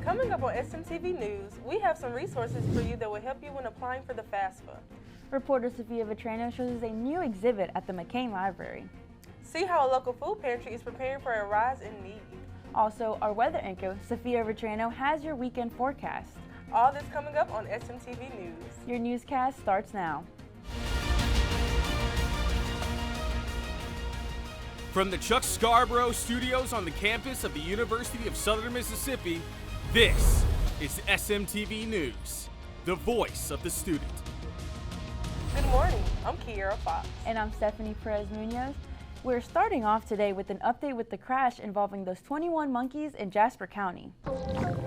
Coming up on SMTV News, we have some resources for you that will help you when applying for the FAFSA. Reporter Sophia Vetrano shows us a new exhibit at the McCain Library. See how a local food pantry is preparing for a rise in need. Also, our weather anchor, Sophia Vetrano, has your weekend forecast. All this coming up on SMTV News. Your newscast starts now. From the Chuck Scarborough Studios on the campus of the University of Southern Mississippi, this is SMTV News, the voice of the student. Good morning, I'm Kiera Fox. And I'm Stephanie Perez-Munoz. We're starting off today with an update with the crash involving those 21 monkeys in Jasper County.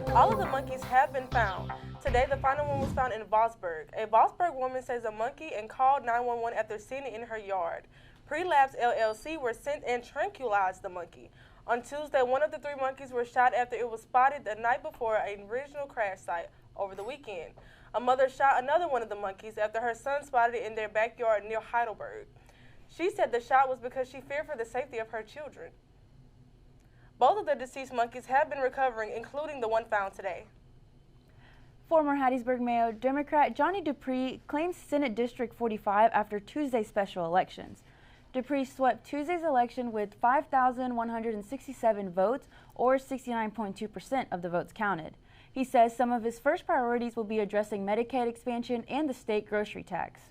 All of the monkeys have been found. Today, the final one was found in Vosburg. A Vosburg woman says a monkey and called 911 after seeing it in her yard. Prelabs LLC were sent and tranquilized the monkey. On Tuesday, one of the three monkeys were shot after it was spotted the night before an original crash site over the weekend. A mother shot another one of the monkeys after her son spotted it in their backyard near Heidelberg. She said the shot was because she feared for the safety of her children. Both of the deceased monkeys have been recovering, including the one found today. Former Hattiesburg Mayor Democrat Johnny Dupree claims Senate District 45 after Tuesday's special elections. Dupree swept Tuesday's election with 5,167 votes, or 69.2% of the votes counted. He says some of his first priorities will be addressing Medicaid expansion and the state grocery tax.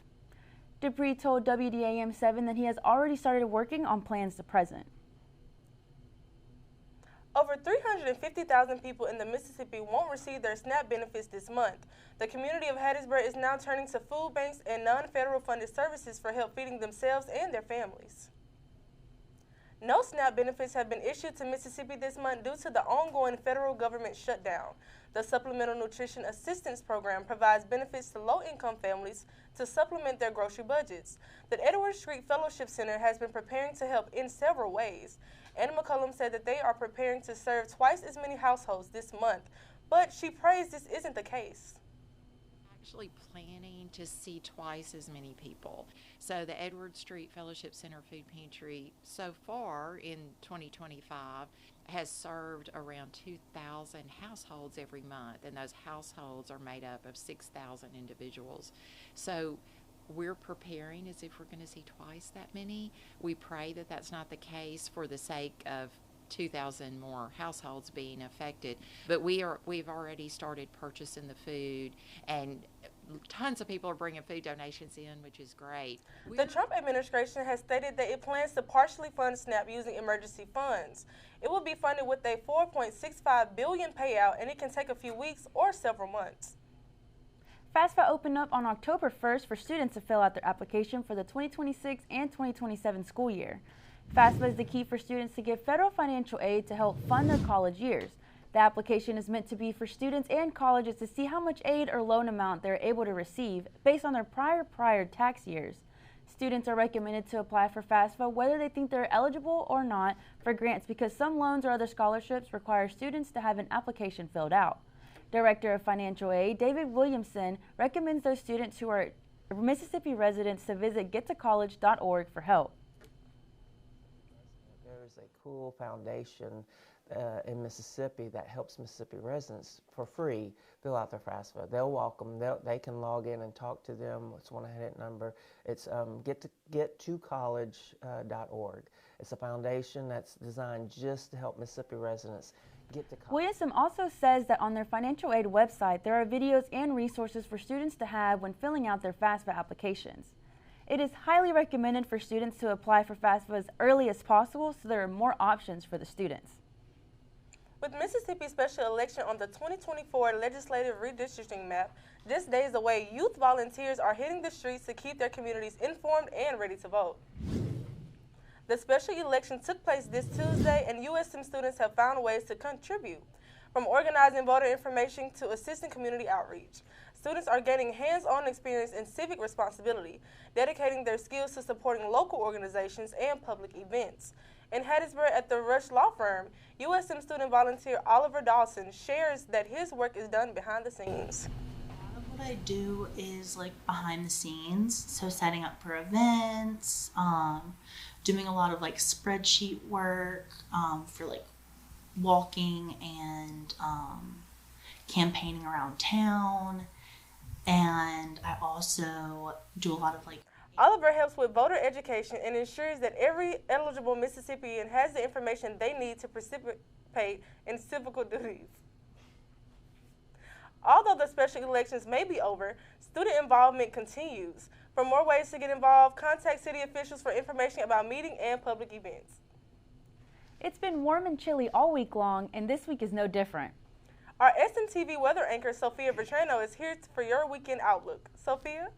Dupree told WDAM-7 that he has already started working on plans to present. Over 350,000 people in the Mississippi won't receive their SNAP benefits this month. The community of Hattiesburg is now turning to food banks and non-federal funded services for help feeding themselves and their families. No SNAP benefits have been issued to Mississippi this month due to the ongoing federal government shutdown. The Supplemental Nutrition Assistance Program provides benefits to low-income families to supplement their grocery budgets. The Edward Street Fellowship Center has been preparing to help in several ways. Anna McCullum said that they are preparing to serve twice as many households this month, but she praised this isn't the case. Actually planning to see twice as many people. So the Edward Street Fellowship Center Food Pantry so far in 2025 has served around 2,000 households every month, and those households are made up of 6,000 individuals. So we're preparing as if we're going to see twice that many. We pray that that's not the case for the sake of 2,000 more households being affected, but we've already started purchasing the food, and tons of people are bringing food donations in, which is great. The Trump administration has stated that it plans to partially fund SNAP using emergency funds. It will be funded with a $4.65 billion payout, and it can take a few weeks or several months. FAFSA opened up on October 1st for students to fill out their application for the 2026 and 2027 school year. FAFSA is the key for students to get federal financial aid to help fund their college years. The application is meant to be for students and colleges to see how much aid or loan amount they're able to receive based on their prior tax years. Students are recommended to apply for FAFSA whether they think they're eligible or not for grants, because some loans or other scholarships require students to have an application filled out. Director of Financial Aid David Williamson recommends those students who are Mississippi residents to visit gettocollege.org for help. There's a cool foundation in Mississippi that helps Mississippi residents for free fill out their FAFSA. They'll welcome them. They can log in and talk to them. It's one hit number. It's gettocollege.org. It's a foundation that's designed just to help Mississippi residents get to college. Williamson also says that on their financial aid website there are videos and resources for students to have when filling out their FAFSA applications. It is highly recommended for students to apply for FAFSA as early as possible so there are more options for the students. With Mississippi's special election on the 2024 legislative redistricting map just days away, youth volunteers are hitting the streets to keep their communities informed and ready to vote. The special election took place this Tuesday, and USM students have found ways to contribute, from organizing voter information to assisting community outreach. Students are gaining hands-on experience in civic responsibility, dedicating their skills to supporting local organizations and public events. In Hattiesburg at the Rush Law Firm, USM student volunteer Oliver Dawson shares that his work is done behind the scenes. A lot of what I do is like behind the scenes, so setting up for events, doing a lot of like spreadsheet work for like walking and campaigning around town, and I also do a lot of like Oliver helps with voter education and ensures that every eligible Mississippian has the information they need to participate in civic duties. Although the special elections may be over, student involvement continues. For more ways to get involved, contact city officials for information about meeting and public events. It's been warm and chilly all week long, and this week is no different. Our SMTV weather anchor, Sophia Vetrano, is here for your weekend outlook. Sophia?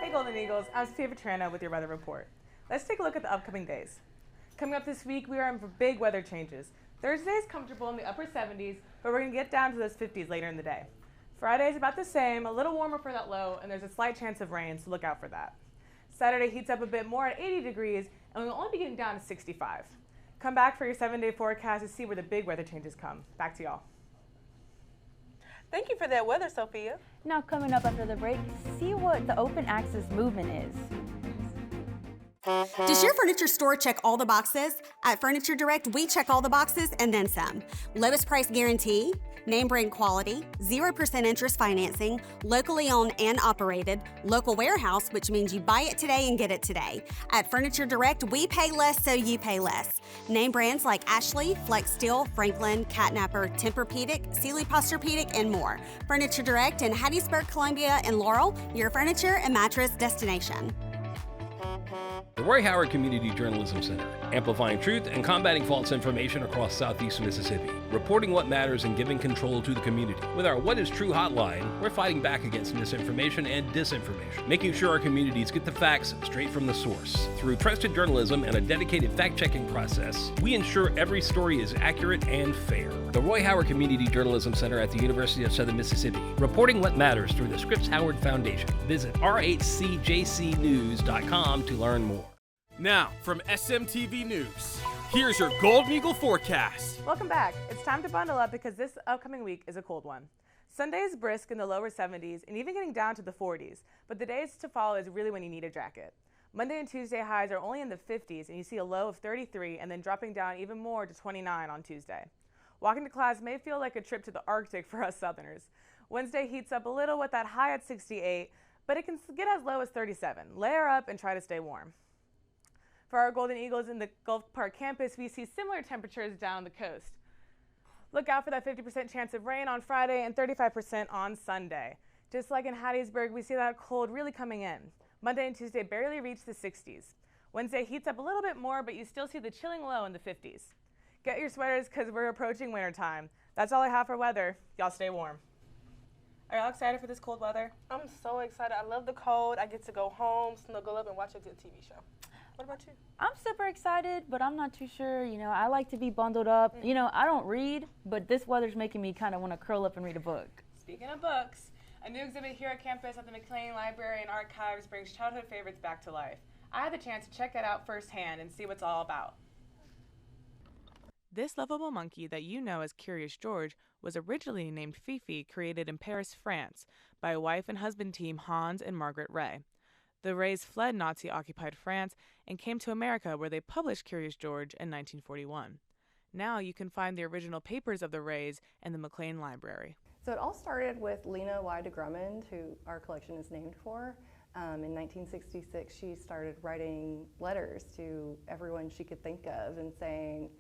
Hey Golden Eagles, I'm Sophia Vetrano with your weather report. Let's take a look at the upcoming days. Coming up this week, we are in for big weather changes. Thursday is comfortable in the upper 70s, but we're going to get down to those 50s later in the day. Friday is about the same, a little warmer for that low, and there's a slight chance of rain, so look out for that. Saturday heats up a bit more at 80 degrees, and we'll only be getting down to 65. Come back for your 7-day forecast to see where the big weather changes come. Back to y'all. Thank you for that weather, Sophia. Now coming up after the break, see what the open access movement is. Does your furniture store check all the boxes? At Furniture Direct, we check all the boxes and then some. Lowest price guarantee, name brand quality, 0% interest financing, locally owned and operated, local warehouse, which means you buy it today and get it today. At Furniture Direct, we pay less so you pay less. Name brands like Ashley, Flex Steel, Franklin, Catnapper, Tempur-Pedic, Sealy Posturepedic, and more. Furniture Direct in Hattiesburg, Columbia, and Laurel, your furniture and mattress destination. The Roy Howard Community Journalism Center, amplifying truth and combating false information across Southeast Mississippi, reporting what matters and giving control to the community. With our What is True hotline, we're fighting back against misinformation and disinformation, making sure our communities get the facts straight from the source. Through trusted journalism and a dedicated fact-checking process, we ensure every story is accurate and fair. The Roy Howard Community Journalism Center at the University of Southern Mississippi, reporting what matters through the Scripps Howard Foundation. Visit rhcjcnews.com to learn more. Now, from SMTV News, here's your Golden Eagle forecast. Welcome back. It's time to bundle up because this upcoming week is a cold one. Sunday is brisk in the lower 70s and even getting down to the 40s, but the days to follow is really when you need a jacket. Monday and Tuesday highs are only in the 50s and you see a low of 33 and then dropping down even more to 29 on Tuesday. Walking to class may feel like a trip to the Arctic for us Southerners. Wednesday heats up a little with that high at 68, but it can get as low as 37. Layer up and try to stay warm. For our Golden Eagles in the Gulf Park campus, we see similar temperatures down the coast. Look out for that 50% chance of rain on Friday and 35% on Sunday. Just like in Hattiesburg, we see that cold really coming in. Monday and Tuesday barely reach the 60s. Wednesday heats up a little bit more, but you still see the chilling low in the 50s. Get your sweaters because we're approaching winter time. That's all I have for weather. Y'all stay warm. Are y'all excited for this cold weather? I'm so excited. I love the cold. I get to go home, snuggle up, and watch a good TV show. What about you? I'm super excited, but I'm not too sure. You know, I like to be bundled up. You know, I don't read, but this weather's making me kind of want to curl up and read a book. Speaking of books, a new exhibit here at campus at the McLean Library and Archives brings childhood favorites back to life. I had the chance to check it out firsthand and see what it's all about. This lovable monkey that you know as Curious George was originally named Fifi, created in Paris, France, by a wife and husband team Hans and Margaret Ray. The Rays fled Nazi-occupied France and came to America, where they published Curious George in 1941. Now you can find the original papers of the Rays in the McLean Library. So it all started with Lena Y. de Grummond, who our collection is named for. In 1966, she started writing letters to everyone she could think of and saying,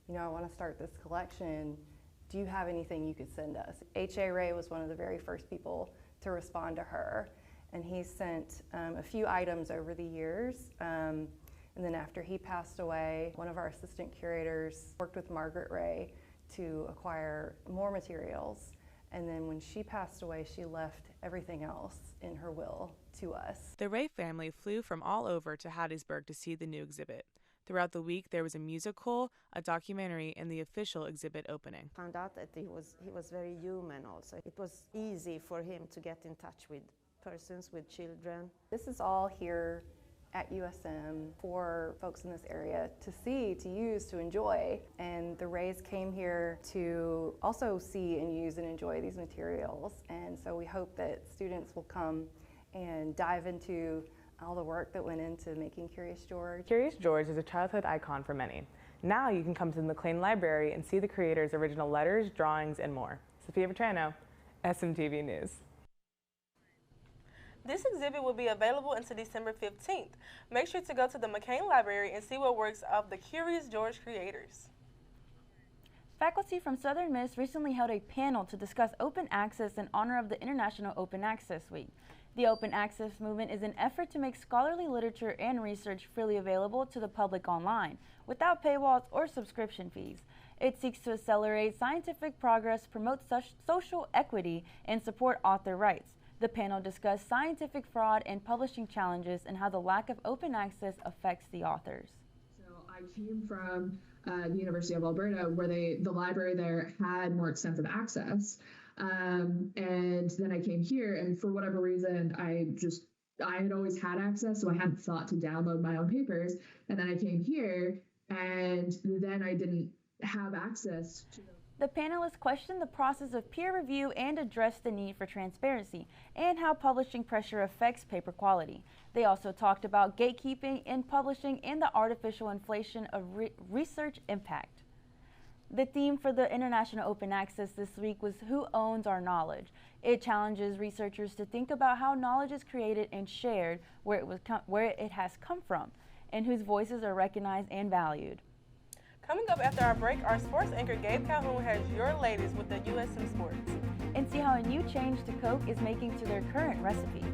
you know, I want to start this collection. Do you have anything you could send us? H.A. Ray was one of the very first people to respond to her. And he sent a few items over the years. And then after he passed away, one of our assistant curators worked with Margaret Ray to acquire more materials. And then when she passed away, she left everything else in her will to us. The Ray family flew from all over to Hattiesburg to see the new exhibit. Throughout the week, there was a musical, a documentary, and the official exhibit opening. Found out that he was very human also. It was easy for him to get in touch with persons, with children. This is all here at USM for folks in this area to see, to use, to enjoy. And the Rays came here to also see and use and enjoy these materials. And so we hope that students will come and dive into all the work that went into making Curious George. Curious George is a childhood icon for many. Now you can come to the McLean Library and see the creator's original letters, drawings, and more. Sophia Vetrano, SMTV News. This exhibit will be available until December 15th. Make sure to go to the McCain Library and see what works of the Curious George creators. Faculty from Southern Miss recently held a panel to discuss open access in honor of the International Open Access Week. The Open Access movement is an effort to make scholarly literature and research freely available to the public online, without paywalls or subscription fees. It seeks to accelerate scientific progress, promote social equity, and support author rights. The panel discussed scientific fraud and publishing challenges and how the lack of open access affects the authors. So I came from the University of Alberta, where the library there had more extensive access. And then I came here, and for whatever reason, I had always had access, so I hadn't thought to download my own papers. And then I came here, and then I didn't have access to them. The panelists questioned the process of peer review and addressed the need for transparency and how publishing pressure affects paper quality. They also talked about gatekeeping in publishing and the artificial inflation of research impact. The theme for the International Open Access this week was Who Owns Our Knowledge? It challenges researchers to think about how knowledge is created and shared, where it has come from, and whose voices are recognized and valued. Coming up after our break, our sports anchor Gabe Calhoun has your latest with the USM Sports. And see how a new change to Coke is making to their current recipe.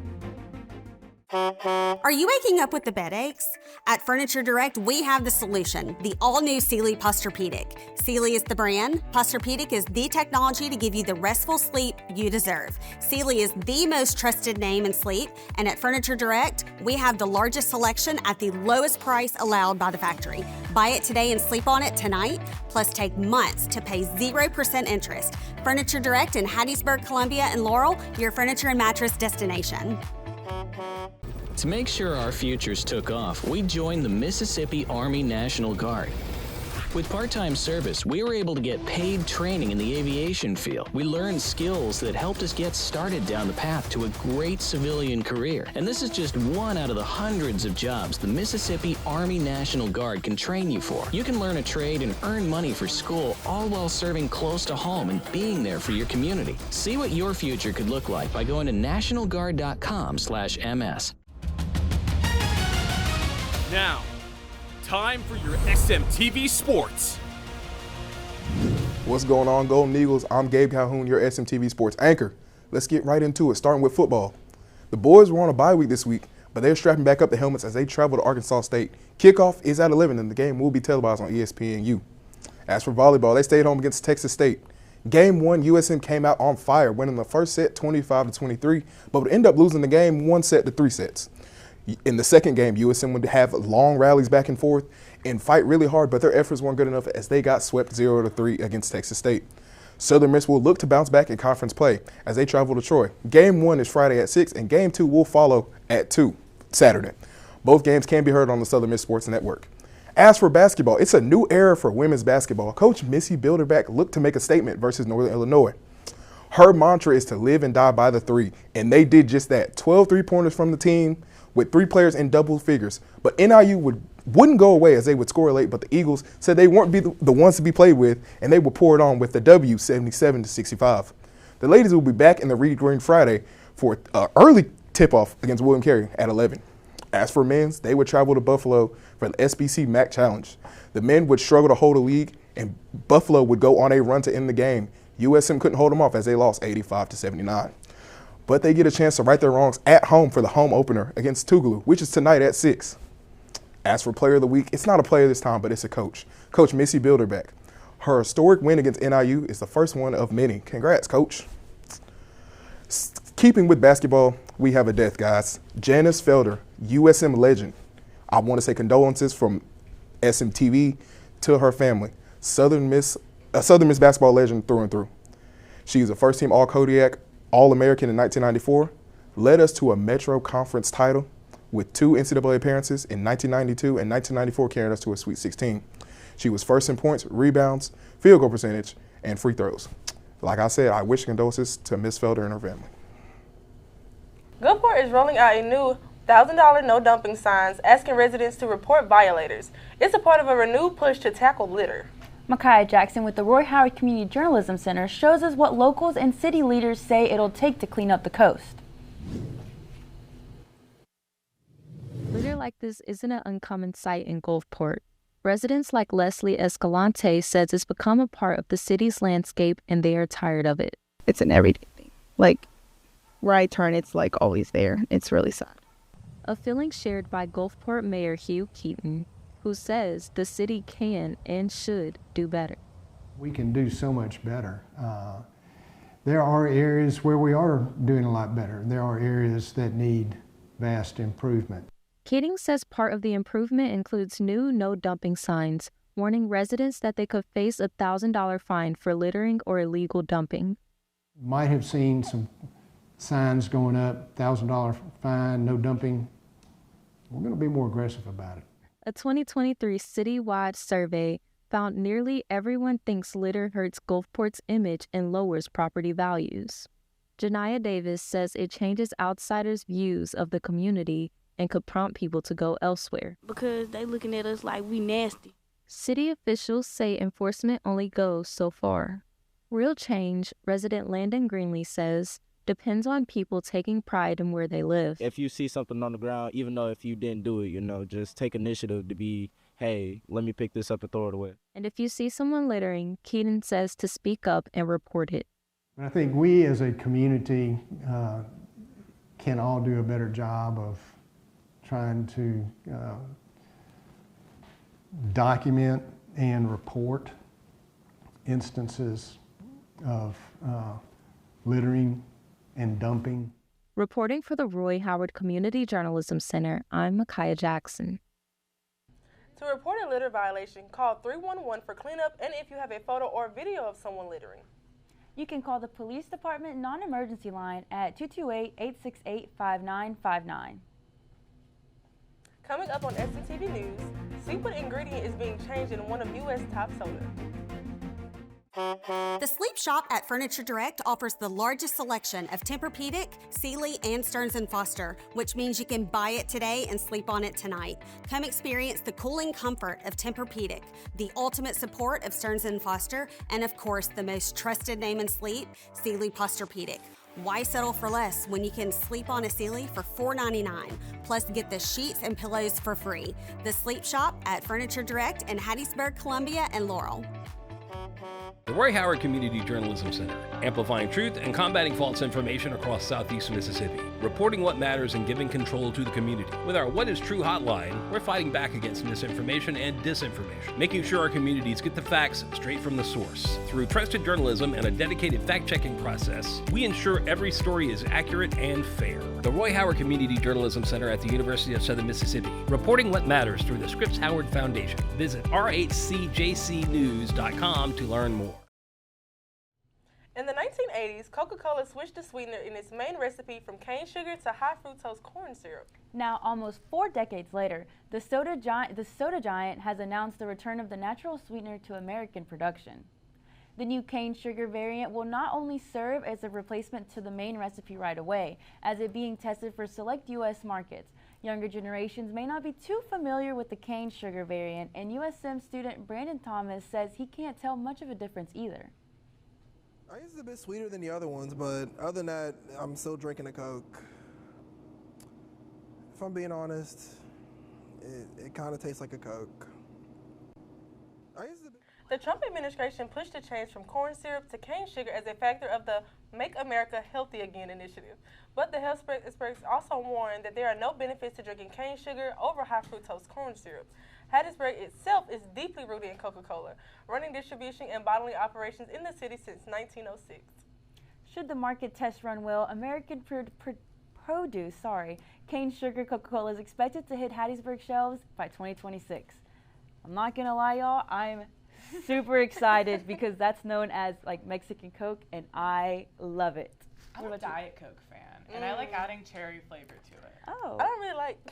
Are you waking up with the bed aches? At Furniture Direct, we have the solution, the all-new Sealy Posturepedic. Sealy is the brand. Posturepedic is the technology to give you the restful sleep you deserve. Sealy is the most trusted name in sleep, and at Furniture Direct, we have the largest selection at the lowest price allowed by the factory. Buy it today and sleep on it tonight, plus take months to pay 0% interest. Furniture Direct in Hattiesburg, Columbia, and Laurel, your furniture and mattress destination. To make sure our futures took off, we joined the Mississippi Army National Guard. With part-time service, we were able to get paid training in the aviation field. We learned skills that helped us get started down the path to a great civilian career. And this is just one out of the hundreds of jobs the Mississippi Army National Guard can train you for. You can learn a trade and earn money for school, all while serving close to home and being there for your community. See what your future could look like by going to nationalguard.com/ms. Now, time for your SMTV Sports. What's going on, Golden Eagles? I'm Gabe Calhoun, your SMTV Sports anchor. Let's get right into it, starting with football. The boys were on a bye week this week, but they're strapping back up the helmets as they travel to Arkansas State. Kickoff is at 11, and the game will be televised on ESPNU. As for volleyball, they stayed home against Texas State. Game 1, USM came out on fire, winning the first set 25-23, but would end up losing the game 1 set to 3 sets. In the second game, USM would have long rallies back and forth and fight really hard, but their efforts weren't good enough as they got swept 0-3 against Texas State. Southern Miss will look to bounce back in conference play as they travel to Troy. Game 1 is Friday at 6, and Game 2 will follow at 2 Saturday. Both games can be heard on the Southern Miss Sports Network. As for basketball, it's a new era for women's basketball. Coach Missy Bilderback looked to make a statement versus Northern Illinois. Her mantra is to live and die by the three, and they did just that. 12 three-pointers from the team, with 3 players in double figures. But NIU wouldn't go away as they would score late, but the Eagles said they weren't the ones to be played with, and they would pour it on with the W 77-65. The ladies will be back in the Reed Green Friday for an early tip-off against William Carey at 11. As for men's, they would travel to Buffalo for the SBC MAC Challenge. The men would struggle to hold a lead, and Buffalo would go on a run to end the game. USM couldn't hold them off as they lost 85-79. But they get a chance to right their wrongs at home for the home opener against Tougaloo, which is tonight at 6. As for Player of the Week, it's not a player this time, but it's a coach. Coach Missy Bilderback. Her historic win against NIU is the first one of many. Congrats, Coach. Keeping with basketball, we have a death, guys. Janice Felder, USM legend. I want to say condolences from SMTV to her family. Southern Miss basketball legend through and through. She was a first-team All-Kodiak, All-American in 1994, led us to a Metro Conference title with 2 NCAA appearances in 1992 and 1994, carrying us to a Sweet 16. She was first in points, rebounds, field goal percentage, and free throws. Like I said, I wish condolences to Miss Felder and her family. Gulfport is rolling out a new $1,000 no dumping signs asking residents to report violators. It's a part of a renewed push to tackle litter. Micaiah Jackson with the Roy Howard Community Journalism Center shows us what locals and city leaders say it'll take to clean up the coast. Litter like this isn't an uncommon sight in Gulfport. Residents like Leslie Escalante says it's become a part of the city's landscape and they are tired of it. It's an everyday thing. Like, where I turn, it's like always there. It's really sad. A feeling shared by Gulfport Mayor Hugh Keaton, who says the city can and should do better. We can do so much better. There are areas where we are doing a lot better. There are areas that need vast improvement. Keating says part of the improvement includes new no dumping signs, warning residents that they could face a $1,000 fine for littering or illegal dumping. Might have seen some signs going up, $1,000 fine, no dumping. We're going to be more aggressive about it. A 2023 citywide survey found nearly everyone thinks litter hurts Gulfport's image and lowers property values. Janiyah Davis says it changes outsiders' views of the community and could prompt people to go elsewhere. Because they looking at us like we nasty. City officials say enforcement only goes so far. Real change, resident Landon Greenlee says, depends on people taking pride in where they live. If you see something on the ground, even though if you didn't do it, just take initiative to be, hey, let me pick this up and throw it away. And if you see someone littering, Keaton says to speak up and report it. I think we as a community can all do a better job of trying to document and report instances of littering and dumping. Reporting for the Roy Howard Community Journalism Center, I'm Micaiah Jackson. To report a litter violation, call 311 for cleanup and if you have a photo or video of someone littering. You can call the police department non-emergency line at 228-868-5959. Coming up on SMTV News, see what ingredient is being changed in one of U.S. top soda. The Sleep Shop at Furniture Direct offers the largest selection of Tempur-Pedic, Sealy, and Stearns & Foster, which means you can buy it today and sleep on it tonight. Come experience the cooling comfort of Tempur-Pedic, the ultimate support of Stearns & Foster, and of course, the most trusted name in sleep, Sealy Posturepedic. Why settle for less when you can sleep on a Sealy for $4.99, plus get the sheets and pillows for free? The Sleep Shop at Furniture Direct in Hattiesburg, Columbia, and Laurel. The Roy Howard Community Journalism Center, amplifying truth and combating false information across Southeast Mississippi, reporting what matters and giving control to the community. With our What is True hotline, we're fighting back against misinformation and disinformation, making sure our communities get the facts straight from the source. Through trusted journalism and a dedicated fact-checking process, we ensure every story is accurate and fair. The Roy Howard Community Journalism Center at the University of Southern Mississippi, reporting what matters through the Scripps Howard Foundation. Visit rhcjcnews.com to learn more. In the 1980s, Coca-Cola switched the sweetener in its main recipe from cane sugar to high fructose corn syrup. Now, almost 4 decades later, the soda giant has announced the return of the natural sweetener to American production. The new cane sugar variant will not only serve as a replacement to the main recipe right away, as it being tested for select U.S. markets. Younger generations may not be too familiar with the cane sugar variant, and USM student Brandon Thomas says he can't tell much of a difference either. I guess it's a bit sweeter than the other ones, but other than that, I'm still drinking a Coke. If I'm being honest, it kind of tastes like a Coke. The Trump administration pushed the change from corn syrup to cane sugar as a factor of the Make America Healthy Again initiative. But the health experts also warned that there are no benefits to drinking cane sugar over high fructose corn syrup. Hattiesburg itself is deeply rooted in Coca-Cola, running distribution and bottling operations in the city since 1906. Should the market test run well, American cane sugar Coca-Cola is expected to hit Hattiesburg shelves by 2026. I'm not gonna lie, y'all, I'm super excited because that's known as like Mexican Coke, and I love it. I'm a Diet Coke fan, and I like adding cherry flavor to it. Oh. I don't really like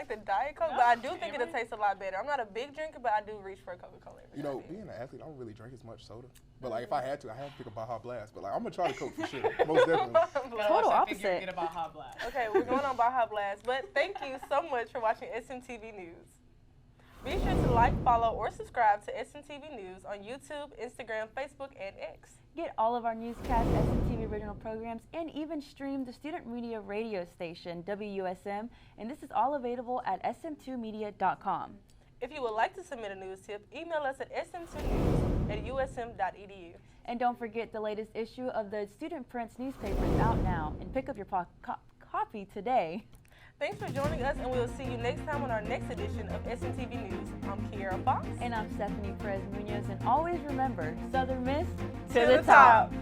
the Diet Coke, but I do think it'll taste a lot better. I'm not a big drinker, but I do reach for a Coca-Cola. You know, being an athlete, I don't really drink as much soda. But like, if I had to, I have to pick a Baja Blast. But like, I'm gonna try the Coke for sure, most definitely. Total opposite. Get a Baja Blast. Okay, we're going on Baja Blast, but thank you so much for watching SMTV News. Be sure to like, follow, or subscribe to SMTV News on YouTube, Instagram, Facebook, and X. Get all of our newscasts, SMTV original programs, and even stream the student media radio station, WUSM, and this is all available at sm2media.com. If you would like to submit a news tip, email us at sm2news@usm.edu. And don't forget the latest issue of the Student Prince newspaper is out now, and pick up your copy today. Thanks for joining us, and we will see you next time on our next edition of SMTV News. I'm Kiara Fox. And I'm Stephanie Perez Munoz, and always remember, Southern Miss to the top.